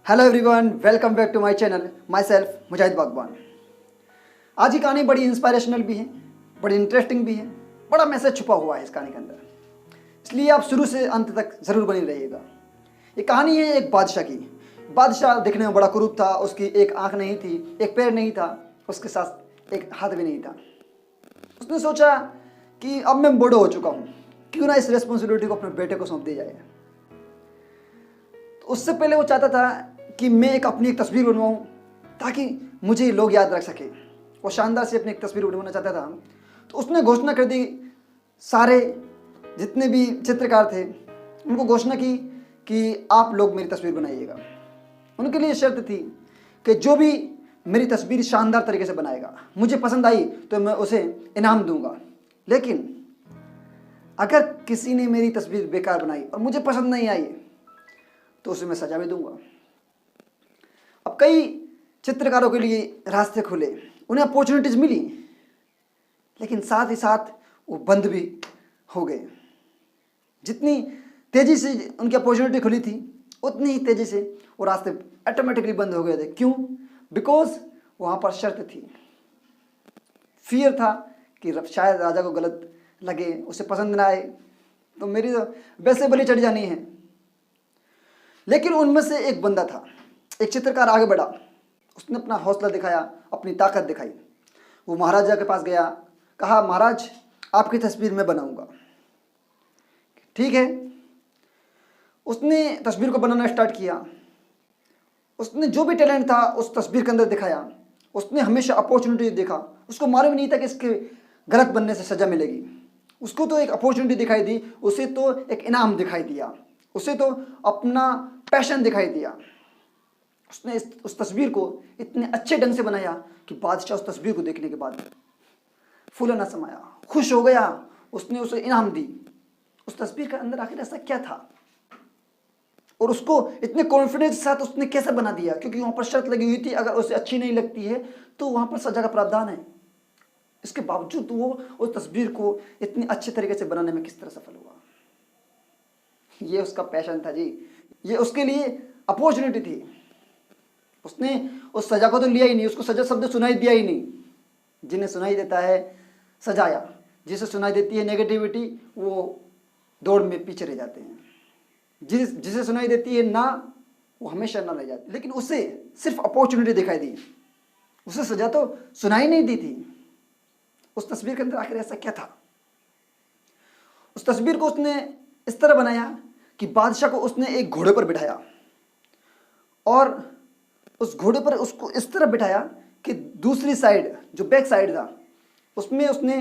Hello everyone, welcome back to my channel, myself Mujahid Bagban. आज की कहानी बड़ी इंस्पायरेशनल भी है, बड़ी इंटरेस्टिंग भी है, बड़ा मैसेज छुपा हुआ है इस कहानी के अंदर, इसलिए आप शुरू से अंत तक ज़रूर बने रहिएगा। ये कहानी है एक बादशाह की। बादशाह दिखने में बड़ा कुरूप था, उसकी एक आँख नहीं थी, एक पैर नहीं था, उसके साथ एक हाथ भी नहीं था। उसने सोचा कि अब मैं बूढ़ा हो चुका हूँ, क्यों ना इस रिस्पॉन्सिबिलिटी को अपने बेटे को सौंप दी जाए। तो उससे पहले वो चाहता था कि मैं अपनी एक तस्वीर बनवाऊं ताकि मुझे लोग याद रख सके। वो शानदार से अपनी एक तस्वीर बनवाना चाहता था। तो उसने घोषणा कर दी, सारे जितने भी चित्रकार थे उनको घोषणा की कि आप लोग मेरी तस्वीर बनाइएगा। उनके लिए शर्त थी कि जो भी मेरी तस्वीर शानदार तरीके से बनाएगा, मुझे पसंद आई तो मैं उसे इनाम दूंगा, लेकिन अगर किसी ने मेरी तस्वीर बेकार बनाई और मुझे पसंद नहीं आई तो उसे मैं सजा भी दूंगा। अब कई चित्रकारों के लिए रास्ते खुले, उन्हें अपॉर्चुनिटीज मिली, लेकिन साथ ही साथ वो बंद भी हो गए। जितनी तेजी से उनकी अपॉर्चुनिटी खुली थी उतनी ही तेजी से वो रास्ते ऑटोमेटिकली बंद हो गए थे। क्यों? बिकॉज वहाँ पर शर्त थी, फियर था कि शायद राजा को गलत लगे, उसे पसंद ना आए तो मेरी तो वैसे बलि चढ़ जानी है। लेकिन उनमें से एक बंदा था, एक चित्रकार आगे बढ़ा, उसने अपना हौसला दिखाया, अपनी ताकत दिखाई। वो महाराजा के पास गया, कहा महाराज आपकी तस्वीर मैं बनाऊंगा। ठीक है, उसने तस्वीर को बनाना स्टार्ट किया। उसने जो भी टैलेंट था उस तस्वीर के अंदर दिखाया। उसने हमेशा अपॉर्चुनिटी देखा, उसको मालूम नहीं था कि इसके गलत बनने से सज़ा मिलेगी। उसको तो एक अपॉर्चुनिटी दिखाई दी, उसे तो एक इनाम दिखाई दिया, उसे तो अपना पैशन दिखाई दिया। उसने उस तस्वीर को इतने अच्छे ढंग से बनाया कि बादशाह उस तस्वीर को देखने के बाद फूला ना समाया, खुश हो गया। उसने उसे इनाम दी। उस तस्वीर के अंदर आखिर ऐसा क्या था और उसको इतने कॉन्फिडेंस के साथ उसने कैसे बना दिया? क्योंकि वहाँ पर शर्त लगी हुई थी, अगर उसे अच्छी नहीं लगती है तो वहाँ पर सजा का प्रावधान है। इसके बावजूद वो उस तस्वीर को इतने अच्छे तरीके से बनाने में किस तरह सफल हुआ? ये उसका पैशन था जी, ये उसके लिए अपॉर्चुनिटी थी। उसने उस सजा को तो लिया ही नहीं, उसको सजा शब्द सुनाई दिया ही नहीं। जिन्हें सुनाई देता है सजाया, जिसे सुनाई देती है नेगेटिविटी वो दौड़ में पीछे रह जाते हैं। जिसे सुनाई देती है ना, वो हमेशा ना रह जाते। लेकिन उसे सिर्फ अपॉर्चुनिटी दिखाई दी, उसे सजा तो सुनाई नहीं दी थी। उस तस्वीर के अंदर आखिर ऐसा क्या था? उस तस्वीर को उसने इस तरह बनाया कि बादशाह को उसने एक घोड़े पर बिठाया और उस घोड़े पर उसको इस तरह बिठाया कि दूसरी साइड जो बैक साइड था उसमें उसने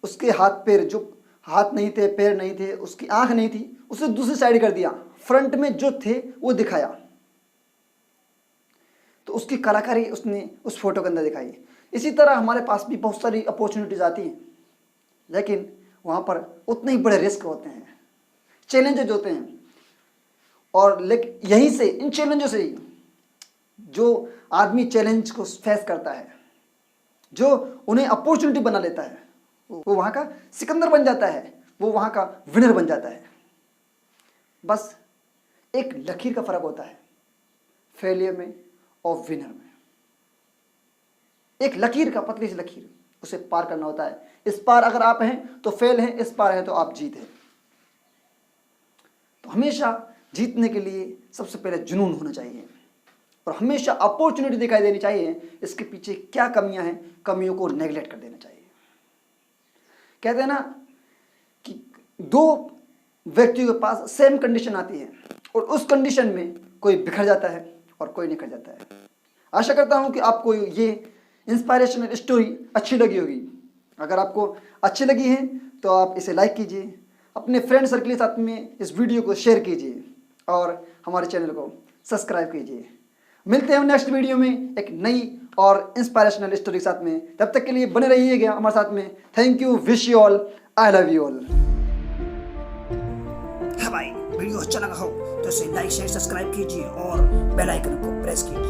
उसके हाथ पैर, जो हाथ नहीं थे, पैर नहीं थे, उसकी आंख नहीं थी, उसे दूसरी साइड कर दिया। फ्रंट में जो थे वो दिखाया। तो उसकी कलाकारी उसने उस फोटो के अंदर दिखाई। इसी तरह हमारे पास भी बहुत सारी अपॉर्चुनिटीज आती हैं, लेकिन वहाँ पर उतने ही बड़े रिस्क होते हैं, चैलेंजेज होते हैं। और लेकिन यहीं से, इन चैलेंजों से ही जो आदमी चैलेंज को फेस करता है, जो उन्हें अपॉर्चुनिटी बना लेता है, वो वहाँ का सिकंदर बन जाता है, वो वहाँ का विनर बन जाता है। बस एक लकीर का फर्क होता है फेलियर में और विनर में। एक लकीर का, पतली सी लकीर, उसे पार करना होता है। इस पार अगर आप हैं तो फेल हैं, इस पार हैं तो आप जीत हैं। तो हमेशा जीतने के लिए सबसे पहले जुनून होना चाहिए और हमेशा अपॉर्चुनिटी दिखाई देनी चाहिए। इसके पीछे क्या कमियां हैं, कमियों को नेगलेक्ट कर देना चाहिए। कहते हैं ना कि दो व्यक्तियों के पास सेम कंडीशन आती है और उस कंडीशन में कोई बिखर जाता है और कोई निखर जाता है। आशा करता हूं कि आपको ये इंस्पायरेशनल स्टोरी अच्छी लगी होगी। अगर आपको अच्छी लगी है तो आप इसे लाइक कीजिए, अपने फ्रेंड सर्कल के साथ में इस वीडियो को शेयर कीजिए और हमारे चैनल को सब्सक्राइब कीजिए। मिलते हैं नेक्स्ट वीडियो में एक नई और इंस्पायरेशनल स्टोरी के साथ में। तब तक के लिए बने रहिएगा हमारे साथ में। Thank you, wish you all, I love you all. हाँ भाई, वीडियो अच्छा लगा हो तो इसे लाइक शेयर सब्सक्राइब कीजिए और बेल आइकन को प्रेस कीजिए।